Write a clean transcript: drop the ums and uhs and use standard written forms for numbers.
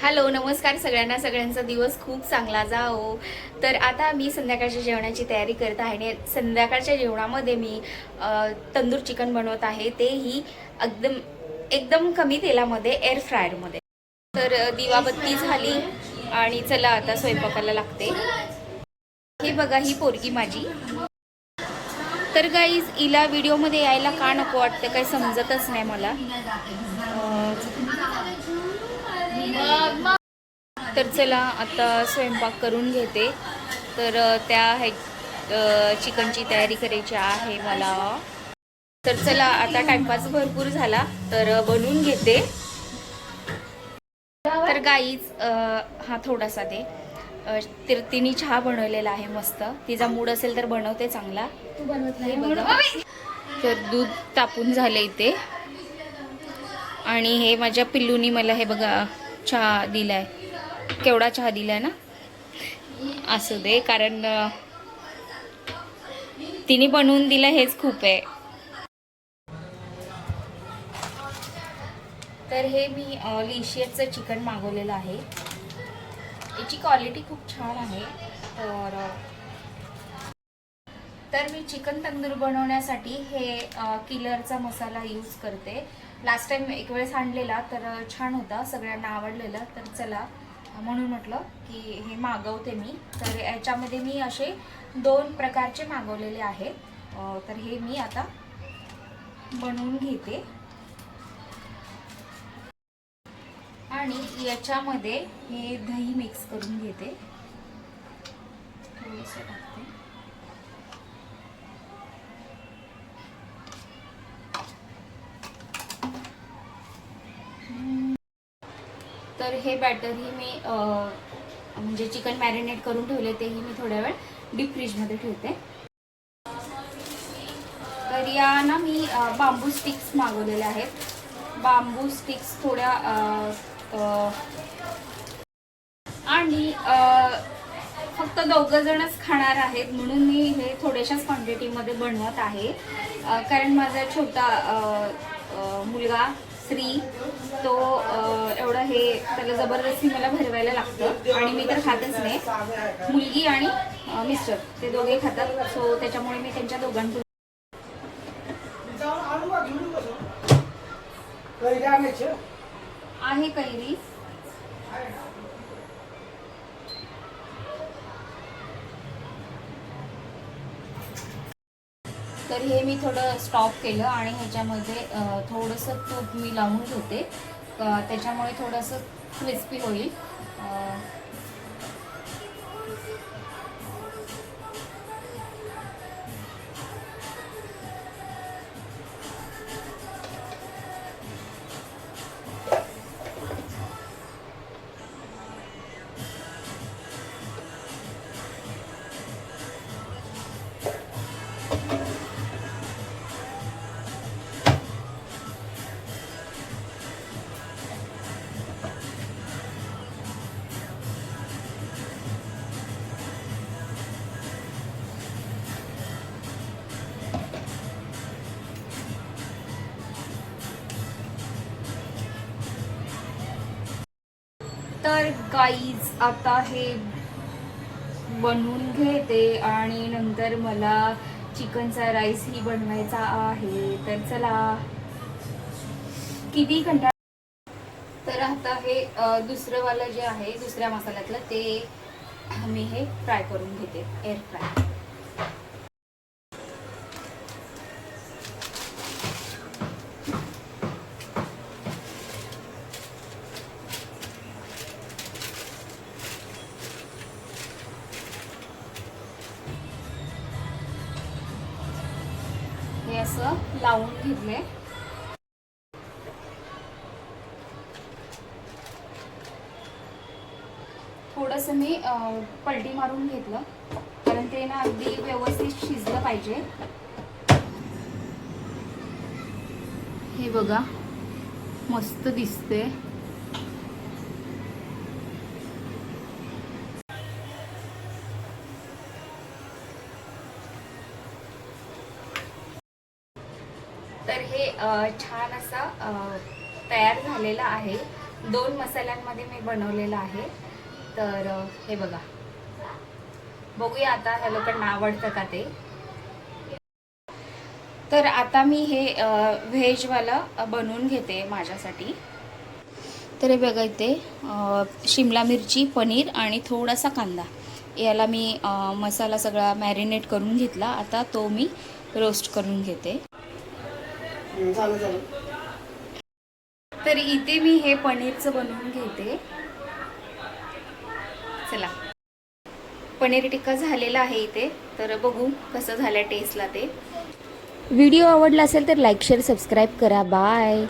Hello, नमस्कार सगळ्यांना. सगळ्यांचा दिवस खूप चांगला जाओ. तर आता मी संध्याकाळच्या जेवणाची तयारी करत आहे आणि संध्याकाळच्या जेवणामध्ये मी तंदूर चिकन बनवत आहे, तेही एकदम एकदम कमी तेलामध्ये, एअर फ्रायरमध्ये. तर दिवाबत्ती झाली आणि चला आता स्वयंपाकाला लागते. हे बघा, ही पोरगी माझी. तर गाईज, हिला व्हिडिओमध्ये यायला का नको वाटतं काही समजतच नाही मला. तर चला आता स्वयंपाक करून घेते. तर त्या चिकनची तयारी करायची आहे मला. तर चला आता टाइमपास भरपूर झाला, तर बनवून घेते. तर गाईज, हा थोडासा दे. तर तिने चहा बनवलेला आहे मस्त. तिचा मूड असेल तर बनवते चांगला. तू बनवत नाही बघा. तर दूध तापून झाले इथे आणि हे माझ्या पिल्लूनी मला हे बघा चहा दिलाय. केवढा चहा दिलाय ना. असू दे, कारण तिने बनवून दिलं हेच खूप आहे. तर हे मी लिशियसचं चिकन मागवलेलं आहे. याची क्वालिटी खूप छान आहे. तर मी चिकन तंदूर बनवण्यासाठी हे किलरचा मसाला यूज करते. लास्ट टाइम एक वेळेस आणलेला तर छान होता, सगळ्यांना आवडलेलं. तर चला म्हणून म्हटलं की हे मागवते मी. तर याच्यामध्ये मी असे 2 प्रकारचे मागवलेले आहेत. तर हे मी आता बनवून घेते आणि याच्यामध्ये हे दही मिक्स करून घेते. थोडंसं टाकते. तर हे बॅटरही मी म्हणजे चिकन मॅरिनेट करून ठेवले, तेही मी थोड्या वेळ डीप फ्रीजमध्ये ठेवते. तर या ना मी बांबू स्टिक्स मागवलेल्या आहेत. बांबू स्टिक्स थोड्या आणि फक्त 2 जणच खाणार आहेत म्हणून मी हे थोड्याशाच क्वांटिटीमध्ये बनवत आहे. कारण माझा छोटा मुलगा श्री, तो एवढं हे त्याला जबरदस्ती मला भरवायला लागतं आणि मी तर खातच नाही. मुलगी आणि मिस्टर ते दोघे खातात. सो त्याच्यामुळे मी त्यांच्या दोघांकडून आहे कैरी. तर हे मी थोडं स्टॉप केलं आणि ह्याच्यामध्ये थोडंसं तूप मी लावून घेते. त्याच्यामुळे थोडंसं क्रिस्पी होईल. तर गाईज, आता हे बनवून घेते आणि नंतर मला चिकनचा राईसही बनवायचा आहे. तर चला, किती कंटाळा. तर आता हे दुसरं वालं जे आहे, दुसऱ्या मसाल्यातलं, ते मी हे फ्राय करून घेते, एअर फ्राय. हे असं लावून घेतले. थोडंसं मी पलटी मारून घेतलं, कारण ते ना अगदी व्यवस्थित शिजलं पाहिजे. हे बघा, मस्त दिसते. तर हे छान असा तयार झालेला आहे. 2 मसाल्यांमध्ये मी बनवलेलं आहे. तर हे बघा, बघूया आता ह्या लोकांना आवडतं का ते. तर आता मी हे व्हेजवाला बनवून घेते माझ्यासाठी. तर हे बघा इथे शिमला मिरची, पनीर आणि थोडासा कांदा याला मी मसाला सगळा मॅरिनेट करून घेतला. आता तो मी रोस्ट करून घेते. तर इथे मी हे पनीरचं बनवून घेते. चला, पनीर टिक्का झालेला आहे इथे. तर बघू कसं झालं टेस्टला ते. व्हिडिओ आवडला असेल तर लाईक, शेअर, सबस्क्राईब करा. बाय.